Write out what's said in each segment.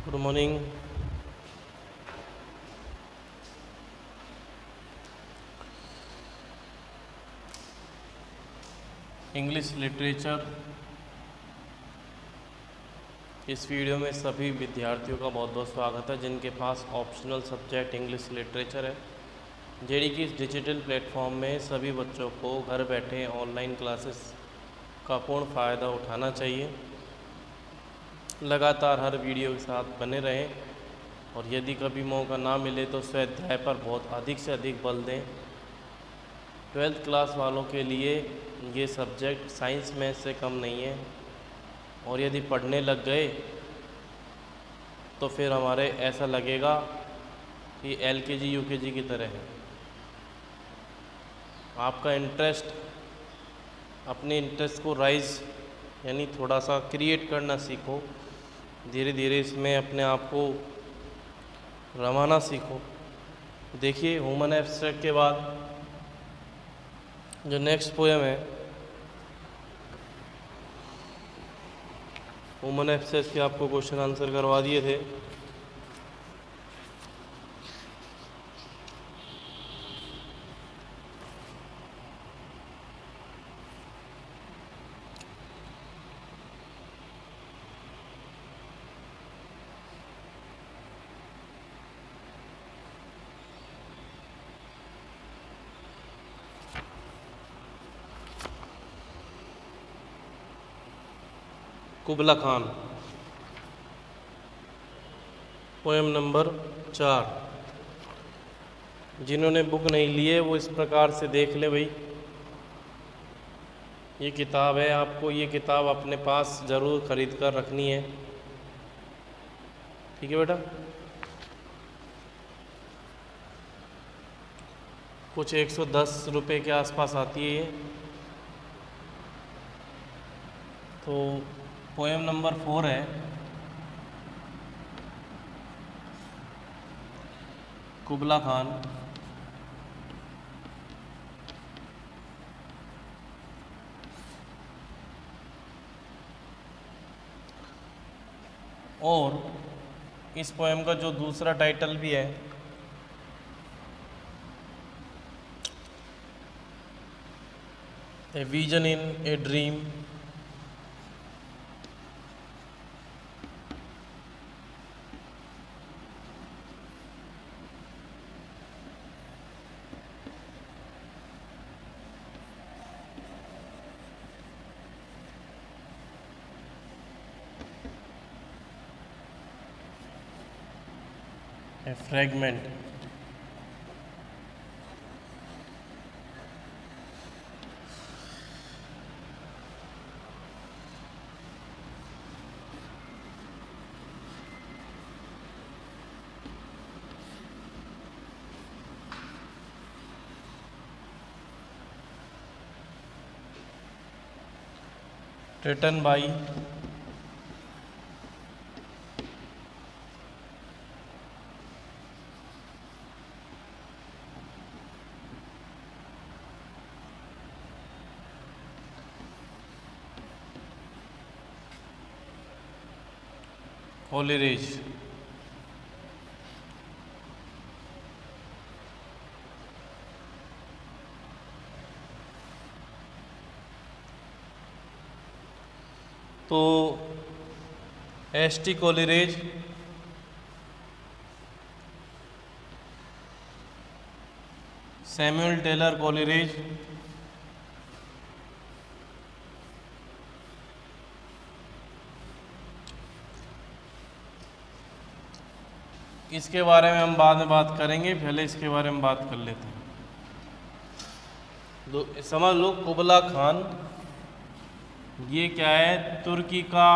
Good morning. English literature इस video में सभी विद्यार्थियों का बहुत बहुत स्वागत है जिनके पास ऑप्शनल सब्जेक्ट इंग्लिश लिटरेचर है। जेडी की इस डिजिटल प्लेटफॉर्म में सभी बच्चों को घर बैठे ऑनलाइन क्लासेस का पूर्ण फ़ायदा उठाना चाहिए। लगातार हर वीडियो के साथ बने रहें और यदि कभी मौका ना मिले तो स्वाध्याय पर बहुत अधिक से अधिक बल दें। 12th क्लास वालों के लिए ये सब्जेक्ट साइंस में से कम नहीं है और यदि पढ़ने लग गए तो फिर हमारे ऐसा लगेगा कि LKG UKG की तरह है। आपका इंटरेस्ट, अपने इंटरेस्ट को राइज यानी थोड़ा सा क्रिएट करना सीखो। धीरे धीरे इसमें अपने आप को रमाना सीखो। देखिए, ह्यूमन एब्स्ट्रैक्ट के बाद जो नेक्स्ट पोएम है, ह्यूमन एब्स्ट्रैक्ट के आपको क्वेश्चन आंसर करवा दिए थे। कुबला खान, पोएम नंबर 4। जिन्होंने बुक नहीं ली है वो इस प्रकार से देख ले भाई, ये किताब है। आपको ये किताब अपने पास ज़रूर ख़रीद कर रखनी है, ठीक है बेटा। कुछ 110 रुपये के आसपास आती है ये। तो पोएम नंबर 4 है, कुबला खान। और इस पोएम का जो दूसरा टाइटल भी है, a vision in a dream. A fragment. written by Coleridge। तो ST कोलिरेज सैमुअल टेलर कोलिरेज, इसके बारे में हम बाद में बात करेंगे, पहले इसके बारे में बात कर लेते हैं। समझ लो, कुबला खान ये क्या है? तुर्की का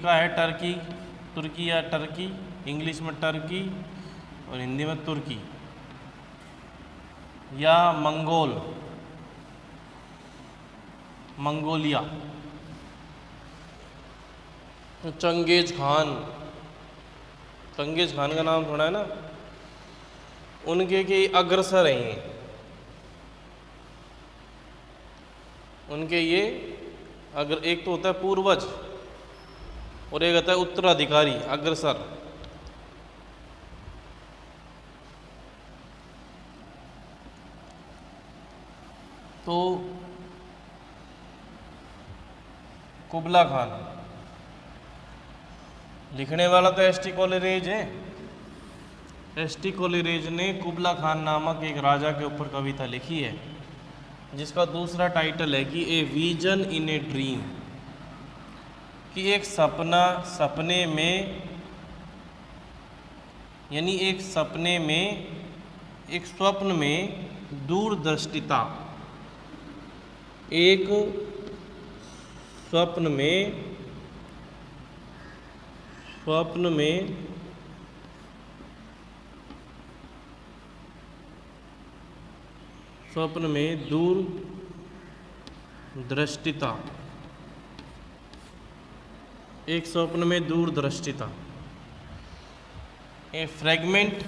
है, तुर्की या टर्की, इंग्लिश में टर्की और हिंदी में तुर्की, या मंगोलिया। तो चंगेज खान का नाम सुना है ना, उनके के अग्रसर हैं उनके ये। अगर एक तो होता है पूर्वज और एक आता है उत्तराधिकारी, अग्रसर। तो कुबला खान, लिखने वाला तो एस टी कोलेरिज है। एस टी कोलेरिज ने कुबला खान नामक एक राजा के ऊपर कविता लिखी है, जिसका दूसरा टाइटल है कि a vision in a dream, कि एक सपना, सपने में, यानी एक सपने में, एक स्वप्न में दूरदृष्टिता, एक स्वप्न में, स्वप्न में स्वप्न में दूरदृष्टिता, एक स्वप्न में दूरदृष्टिता। ए फ्रेगमेंट,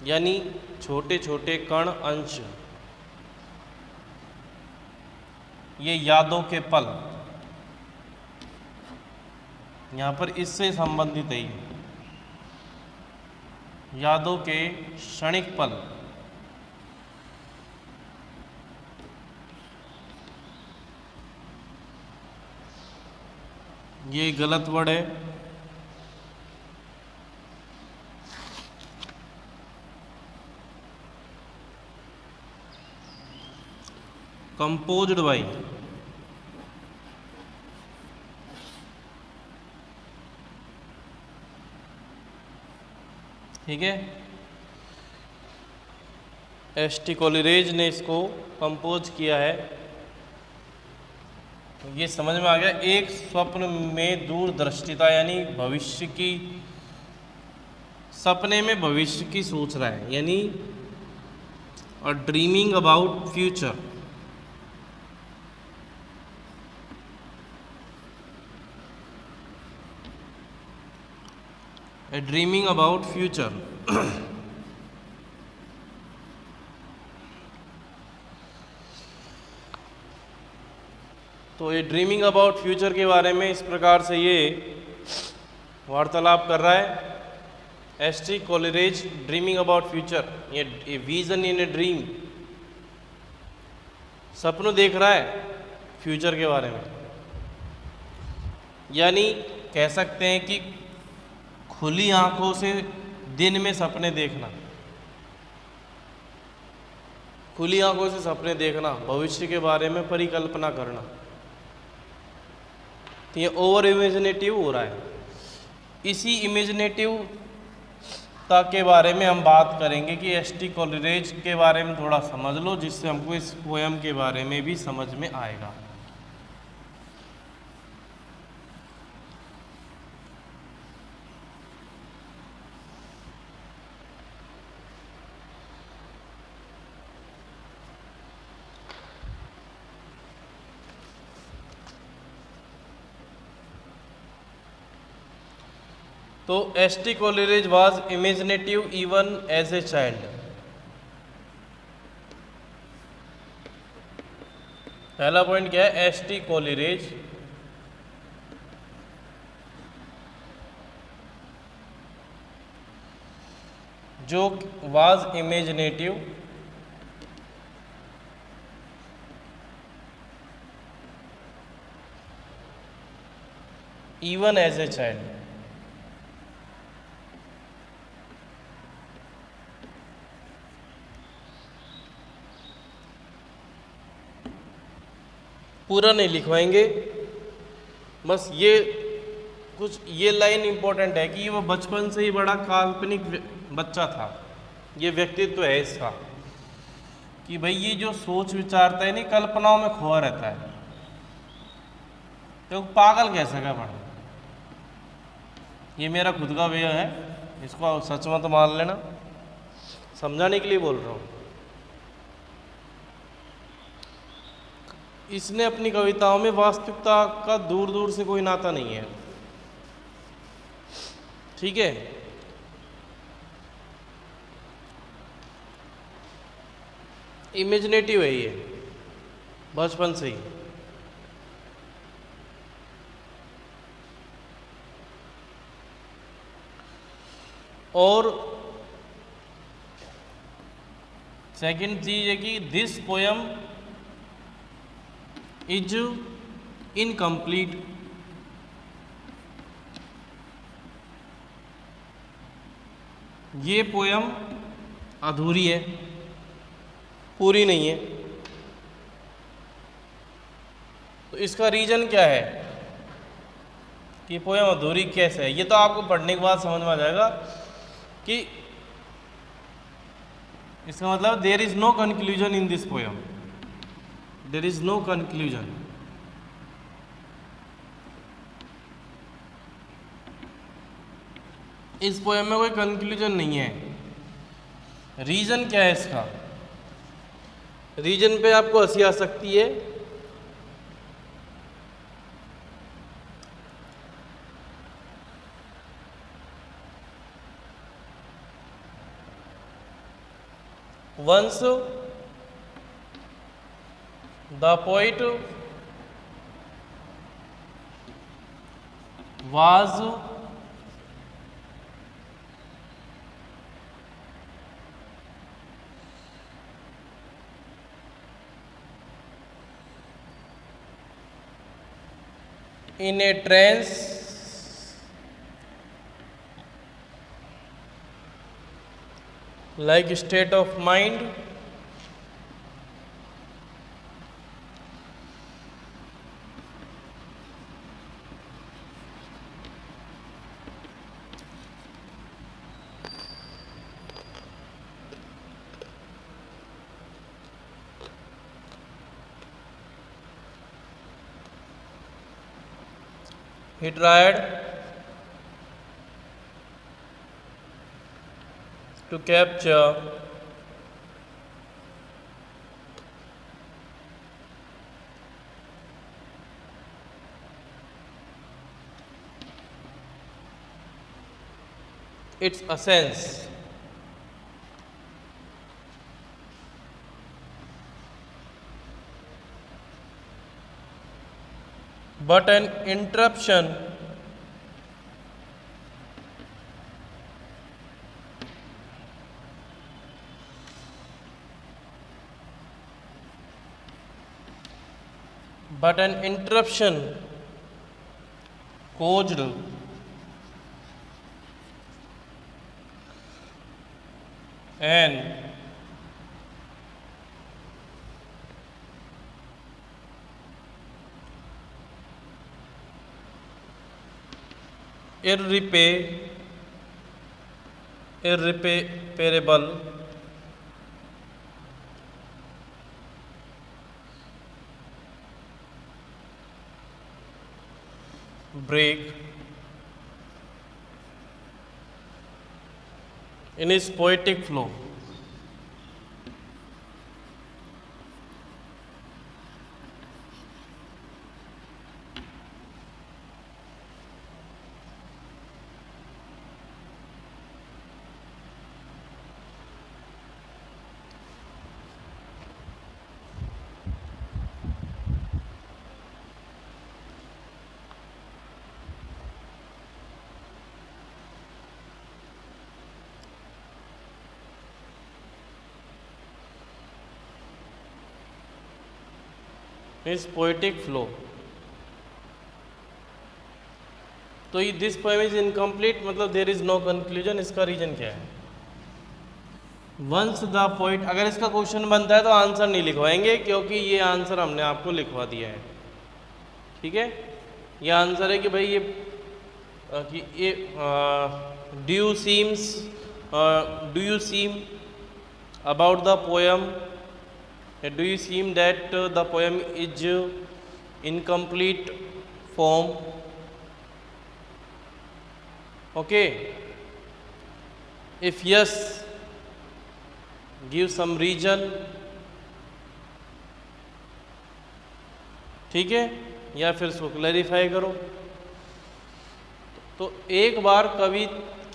यानी छोटे छोटे कण, अंश, ये यादों के पल, यहाँ पर इससे संबंधित है, यादों के क्षणिक पल। ये गलत वर्ड है, कंपोज्ड बाई, ठीक है। एस टी कोलेरिज ने इसको कंपोज किया है। तो ये समझ में आ गया, एक स्वप्न में दूरदृष्टिता, यानी भविष्य की, सपने में भविष्य की सोच रहा है, यानी और dreaming about future. Dreaming about future. तो ये ड्रीमिंग अबाउट फ्यूचर के बारे में इस प्रकार से ये वार्तालाप कर रहा है। S T Coleridge, dreaming about future, ये विजन इन ए ड्रीम, सपनों देख रहा है फ्यूचर के बारे में। यानी कह सकते हैं कि खुली आंखों से दिन में सपने देखना, खुली आंखों से सपने देखना, भविष्य के बारे में परिकल्पना करना, तो ये ओवर इमेजिनेटिव हो रहा है। इसी इमेजिनेटिवता के बारे में हम बात करेंगे कि एस टी कोलेरिज के बारे में थोड़ा समझ लो, जिससे हमको इस पोयम के बारे में भी समझ में आएगा। तो S T Coleridge was imaginative even as a child. पहला पॉइंट क्या है, एस टी कोलेरिज जो was imaginative even as a child. पूरा नहीं लिखवाएंगे, बस ये कुछ ये लाइन इंपॉर्टेंट है कि वो बचपन से ही बड़ा काल्पनिक बच्चा था। ये व्यक्तित्व है इसका कि भाई ये जो सोच विचारता है नहीं, कल्पनाओं में खोआ रहता है, तो पागल कैसे का पढ़ा। ये मेरा खुद का वे है, इसको सच मत मान लेना, समझाने के लिए बोल रहा हूँ। इसने अपनी कविताओं में वास्तविकता का दूर दूर से कोई नाता नहीं है, ठीक है। इमेजिनेटिव है ये बचपन से ही। और सेकंड चीज है कि दिस पोयम इज इनकम्प्लीट। ये पोयम अधूरी है, पूरी नहीं है। तो इसका रीजन क्या है कि पोयम अधूरी कैसे है? ये तो आपको पढ़ने के बाद समझ में आ जाएगा कि इसका मतलब there is no conclusion in this poem, there is no conclusion. इस पोयम में कोई कंक्लूजन नहीं है। रीजन क्या है इसका? रीजन पे आपको हंसी आ सकती है। Once the poet was in a trance like state of mind, he tried to capture its essence, but an interruption caused an irreparable break in his poetic flow. His poetic flow. तो ये this poem is incomplete मतलब there is no conclusion. इसका reason क्या है? Once the poet, अगर इसका question बनता है तो आंसर नहीं लिखवाएंगे क्योंकि ये आंसर हमने आपको लिखवा दिया है। ठीक है, ये आंसर है कि भाई ये do you seem about the poem, do you seem that the poem is incomplete form? Okay, if yes, give some reason. ठीक है, या फिर इसको क्लैरिफाई करो। तो एक बार कवि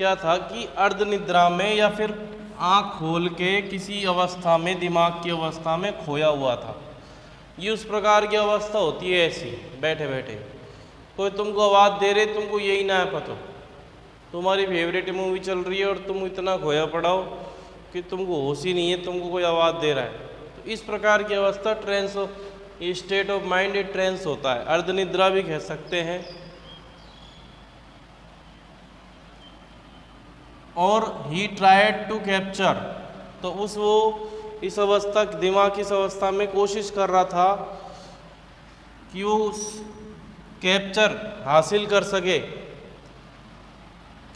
क्या था कि अर्ध निद्रा में या फिर आँख खोल के किसी अवस्था में, दिमाग की अवस्था में खोया हुआ था। ये उस प्रकार की अवस्था होती है ऐसी, बैठे बैठे कोई तुमको आवाज़ दे रहे, तुमको यही ना है पता, तुम्हारी फेवरेट मूवी चल रही है और तुम इतना खोया पड़ा हो कि तुमको होश ही नहीं है, तुमको कोई आवाज़ दे रहा है। तो इस प्रकार की अवस्था ट्रेंस, ये स्टेट ऑफ माइंड, ये ट्रेंस होता है, अर्धनिद्रा भी कह सकते हैं। और ही ट्राइड टू कैप्चर, तो वो इस अवस्था, दिमाग इस अवस्था में कोशिश कर रहा था कि वो कैप्चर हासिल कर सके।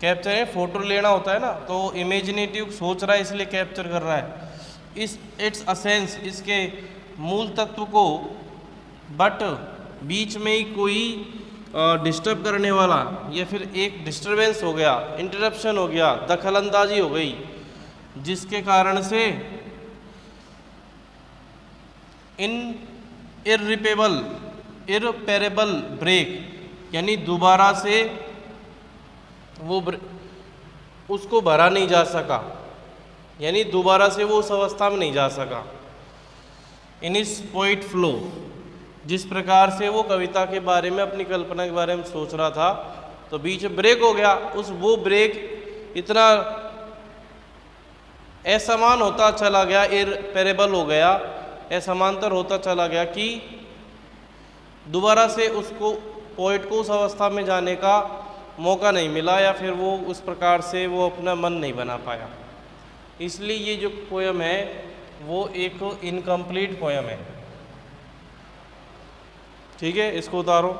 कैप्चर है, फोटो लेना होता है ना, तो इमेजिनेटिव सोच रहा है इसलिए कैप्चर कर रहा है इस इट्स असेंस, इसके मूल तत्व को। बट बीच में ही कोई डिस्टर्ब करने वाला या फिर एक डिस्टरबेंस हो गया, इंटरप्शन हो गया, दखलंदाजी हो गई, जिसके कारण से इररिपेरेबल ब्रेक, यानी दोबारा से वो उसको भरा नहीं जा सका, यानी दोबारा से वो उस अवस्था में नहीं जा सका। इन इस पोइट फ्लो, जिस प्रकार से वो कविता के बारे में, अपनी कल्पना के बारे में सोच रहा था, तो बीच में ब्रेक हो गया। वो ब्रेक इतना असमान होता चला गया, इररिपेरेबल हो गया, असमांतर होता चला गया कि दोबारा से उसको, पोइट को, उस अवस्था में जाने का मौका नहीं मिला, या फिर वो उस प्रकार से वो अपना मन नहीं बना पाया। इसलिए ये जो पोयम है वो एक इनकम्प्लीट पोयम है। ठीक है, इसको उतारो।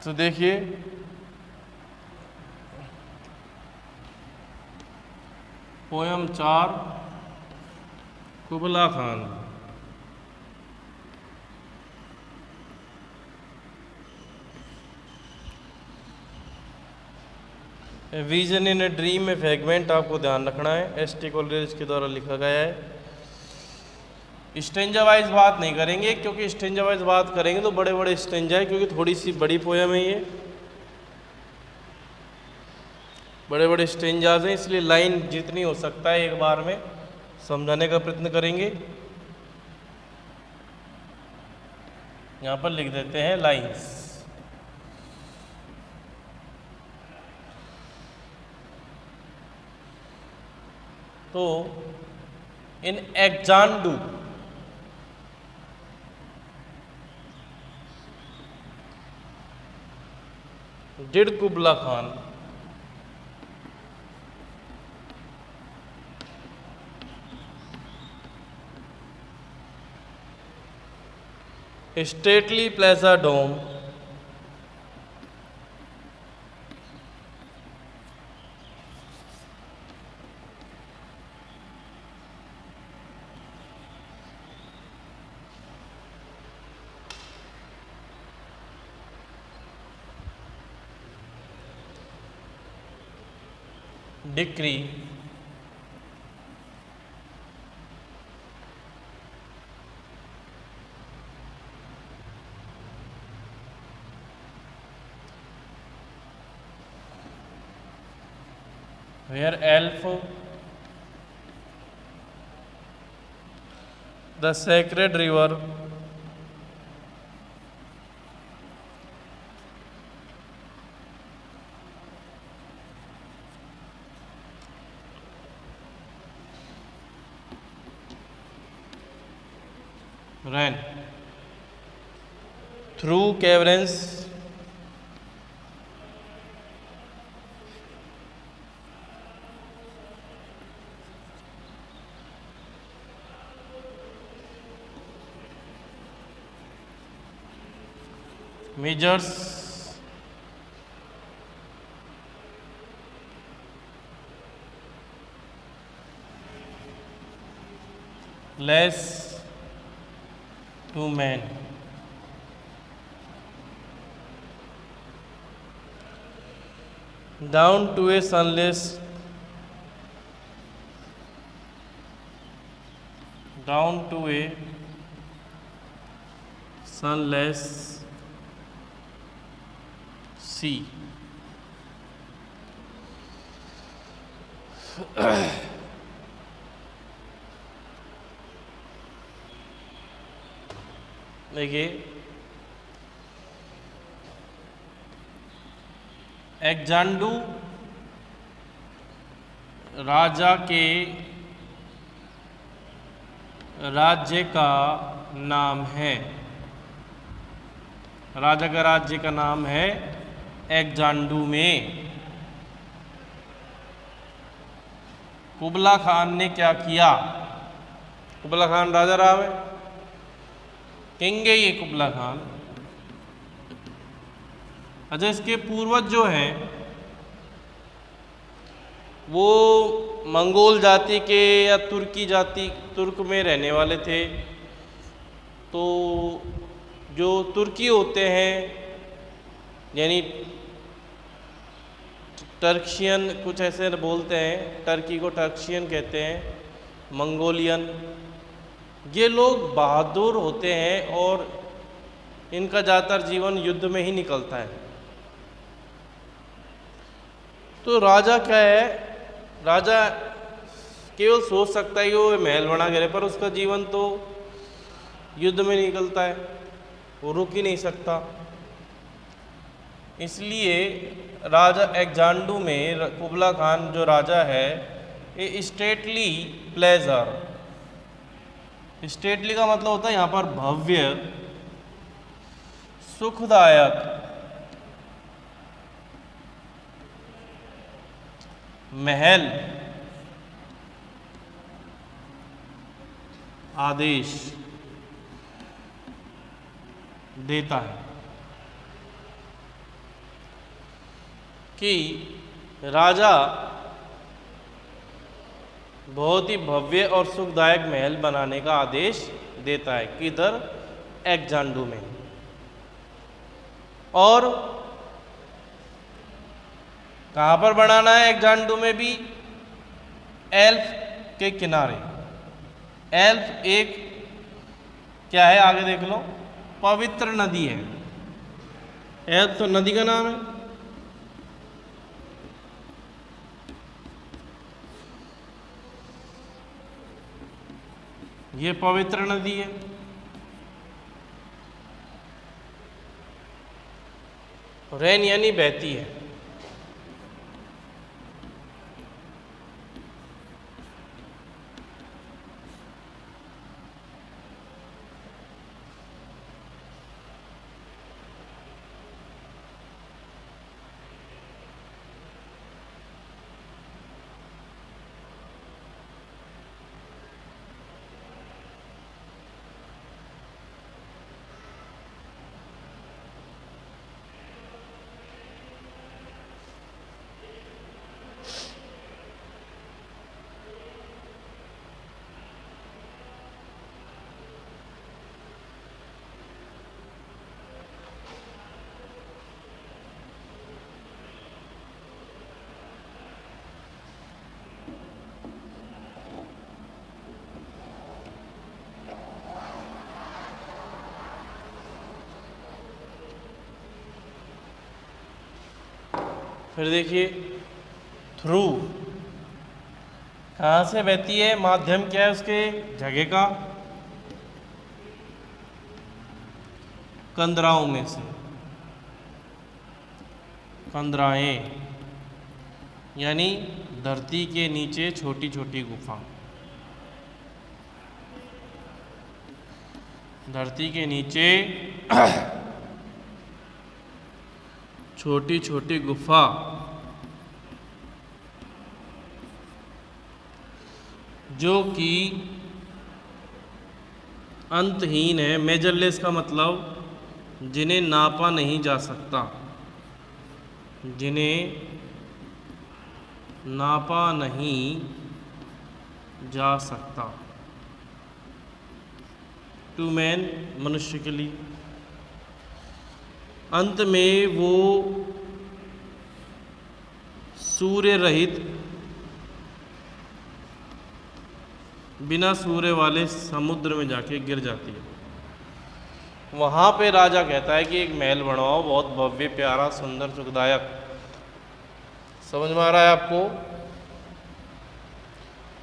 तो देखिए, poem 4, कुबला Khan. Vision in a dream में फ्रेगमेंट आपको ध्यान रखना है, एस.टी. कोलरिज के द्वारा लिखा गया है। स्टेंजा वाइज बात नहीं करेंगे, क्योंकि स्टेंजा वाइज बात करेंगे तो बड़े बड़े स्टेंजा है, क्योंकि थोड़ी सी बड़ी पोयम है ये, बड़े बड़े स्टेंजाज हैं, इसलिए लाइन जितनी हो सकता है एक बार में समझाने का प्रयत्न करेंगे। यहाँ पर लिख देते हैं लाइंस। तो in Xanadu, did Kubla Khan stately plaza dome decree where elf, the sacred river, ran through caverns measures less to man. Down to a sunless sea. देखिए, एग्जांडू राजा के राज्य का नाम है। राजा का राज्य का नाम है एग्जांडू में। कुबला खान ने क्या किया? कुबला खान राजा रहा है, किंग है ये कुबला खान। अच्छा, इसके पूर्वज जो हैं वो मंगोल जाति के या तुर्क में रहने वाले थे। तो जो तुर्की होते हैं, यानी टर्कियन, कुछ ऐसे बोलते हैं, टर्की को टर्कियन कहते हैं, मंगोलियन, ये लोग बहादुर होते हैं और इनका ज़्यादातर जीवन युद्ध में ही निकलता है। तो राजा क्या है, राजा केवल सोच सकता है कि वो महल बना करे, पर उसका जीवन तो युद्ध में निकलता है, वो रुक ही नहीं सकता। इसलिए राजा एग्जांडू में कुबला खान जो राजा है, ये स्टेटली प्लेजर, स्टेटली का मतलब होता है यहाँ पर भव्य, सुखदायक, महल आदेश देता है कि राजा बहुत ही भव्य और सुखदायक महल बनाने का आदेश देता है। किधर? एग्जांडू में। और कहाँ पर बनाना है? एग्जांडू में भी एल्फ के किनारे। एल्फ एक क्या है, आगे देख लो, पवित्र नदी है। एल्फ तो नदी का नाम है। ये पवित्र नदी है। रैन यानी बहती है। फिर देखिए, थ्रू कहाँ से बहती है, माध्यम क्या है उसके, जगह का, कंदराओं में से। कंदराएं यानी धरती के नीचे छोटी छोटी गुफा। धरती के नीचे छोटी छोटी गुफा जो कि अंतहीन है। मेजरलेस का मतलब जिन्हें नापा नहीं जा सकता, जिन्हें नापा नहीं जा सकता। टू मैन, मनुष्य के लिए। अंत में वो सूर्य रहित, बिना सूर्य वाले समुद्र में जाके गिर जाती है। वहाँ पे राजा कहता है कि एक महल बनवाओ, बहुत भव्य, प्यारा, सुंदर, सुखदायक। समझ में आ रहा है आपको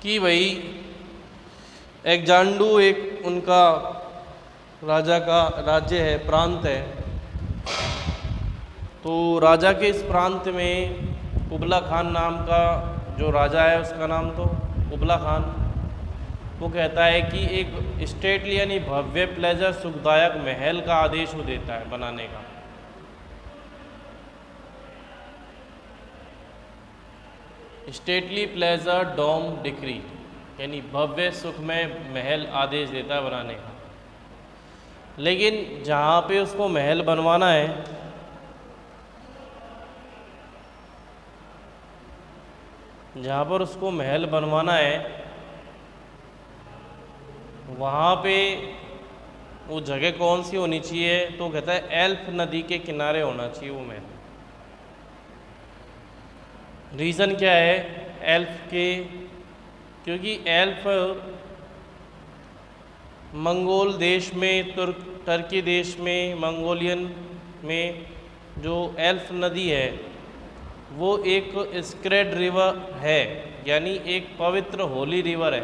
कि भाई एक जांडू, एक उनका राजा का राज्य है, प्रांत है। तो राजा के इस प्रांत में कुबला खान नाम का जो राजा है, उसका नाम तो कुबला खान, वो कहता है कि एक स्टेटली यानी भव्य, प्लेजर, सुखदायक महल का आदेश वो देता है बनाने का। स्टेटली प्लेजर डोम डिक्री, यानी भव्य सुखमय महल आदेश देता है बनाने का। लेकिन जहाँ पे उसको महल बनवाना है, जहाँ पर उसको महल बनवाना है, वहाँ पे वो जगह कौन सी होनी चाहिए? तो कहता है एल्फ नदी के किनारे होना चाहिए वो महल। रीज़न क्या है एल्फ के? क्योंकि एल्फ मंगोल देश में, टर्की देश में, मंगोलियन में जो एल्फ नदी है वो एक स्क्रेड रिवर है, यानी एक पवित्र होली रिवर है।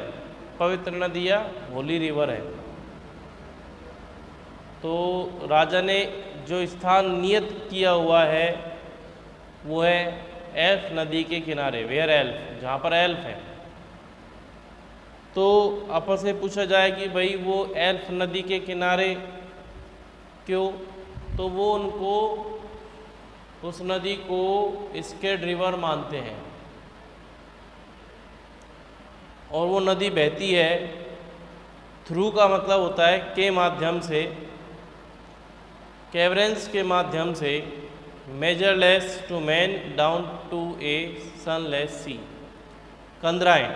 पवित्र नदी या होली रिवर है। तो राजा ने जो स्थान नियत किया हुआ है वो है एल्फ नदी के किनारे, वेयर एल्फ, जहाँ पर एल्फ है। तो आपस में पूछा जाए कि भाई वो एल्फ नदी के किनारे क्यों? तो वो उनको उस नदी को स्केड रिवर मानते हैं, और वो नदी बहती है थ्रू का मतलब होता है के माध्यम से, कैवरेंस के माध्यम से, measureless to man down to a sunless sea. कंदराएँ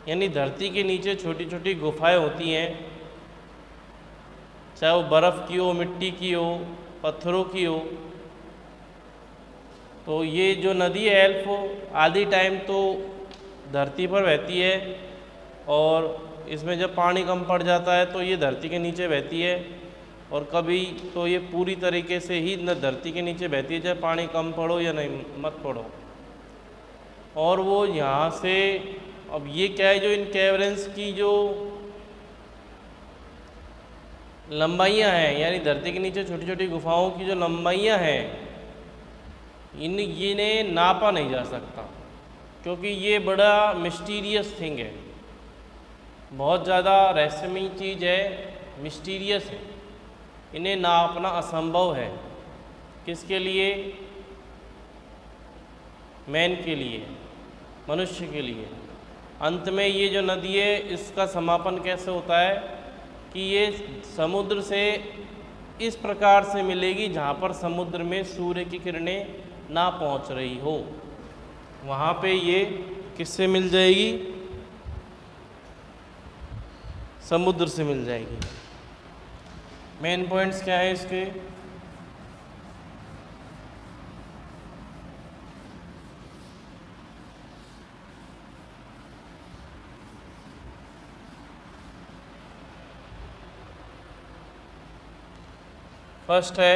यानी धरती के नीचे छोटी छोटी गुफाएं होती हैं, चाहे वो बर्फ़ की हो, मिट्टी की हो, पत्थरों की हो। तो ये जो नदी है एल्फ, आधी टाइम तो धरती पर बहती है, और इसमें जब पानी कम पड़ जाता है तो ये धरती के नीचे बहती है, और कभी तो ये पूरी तरीके से ही न धरती के नीचे बहती है, चाहे पानी कम पड़ो या नहीं मत पड़ो। और वो यहाँ से, अब ये क्या है, जो इन कैवरेंस की जो लंबाइयाँ हैं, यानी धरती के नीचे छोटी छोटी गुफाओं की जो लंबाइयाँ हैं, इन्हें नापा नहीं जा सकता, क्योंकि ये बड़ा मिस्टीरियस थिंग है, बहुत ज़्यादा रहस्यमयी चीज़ है, मिस्टीरियस है। इन्हें नापना असंभव है। किसके लिए? मैन के लिए, मनुष्य के लिए। अंत में ये जो नदी है, इसका समापन कैसे होता है कि ये समुद्र से इस प्रकार से मिलेगी जहाँ पर समुद्र में सूर्य की किरणें ना पहुँच रही हो, वहाँ पे ये किससे मिल जाएगी? समुद्र से मिल जाएगी। मेन पॉइंट्स क्या है इसके? फर्स्ट है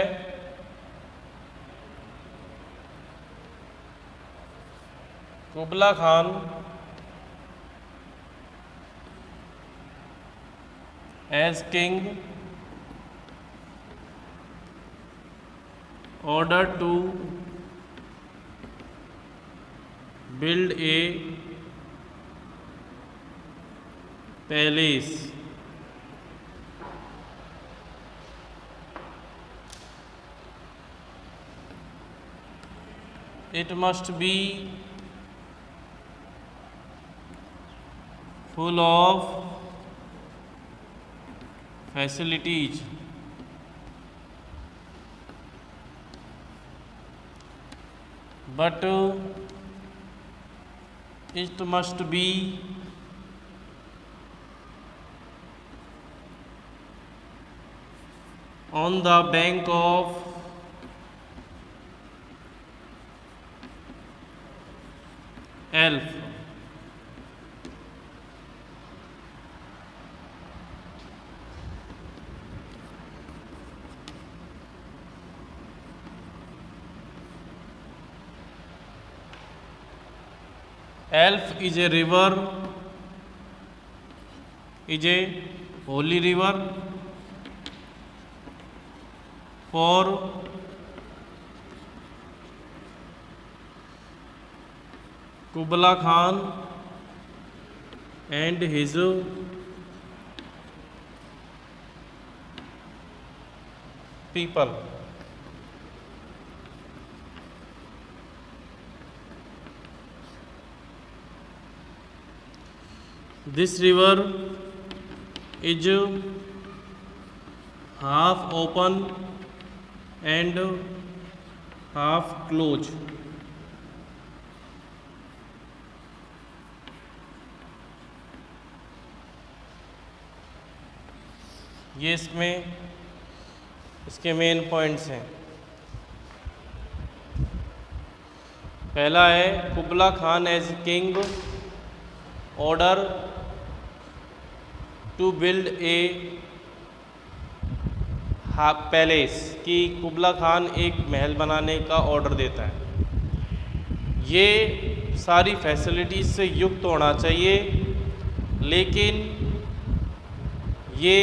Kubla Khan as king order to build a palace it must be full of facilities. But it must be on the bank of Elf. Elf is a river, is a holy river for Kublai Khan and his people. This river is half open and half closed. ये इसमें इसके main points हैं। पहला है Kubla Khan as king order to build a palace, कि Kubla Khan एक महल बनाने का ऑर्डर देता है। ये सारी फैसिलिटीज़ से युक्त होना चाहिए, लेकिन ये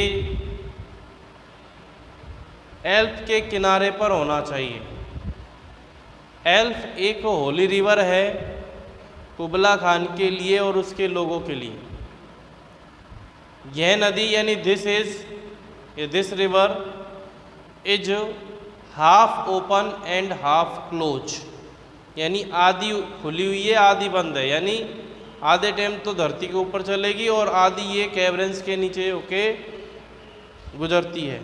एल्फ के किनारे पर होना चाहिए। एल्फ एक होली रिवर है कुबला खान के लिए और उसके लोगों के लिए। यह नदी यानी this river is half open and half close, यानी आधी खुली हुई है आधी बंद है, यानी आधे टाइम तो धरती के ऊपर चलेगी और आधी ये कैवरेंस के नीचे होके गुजरती है।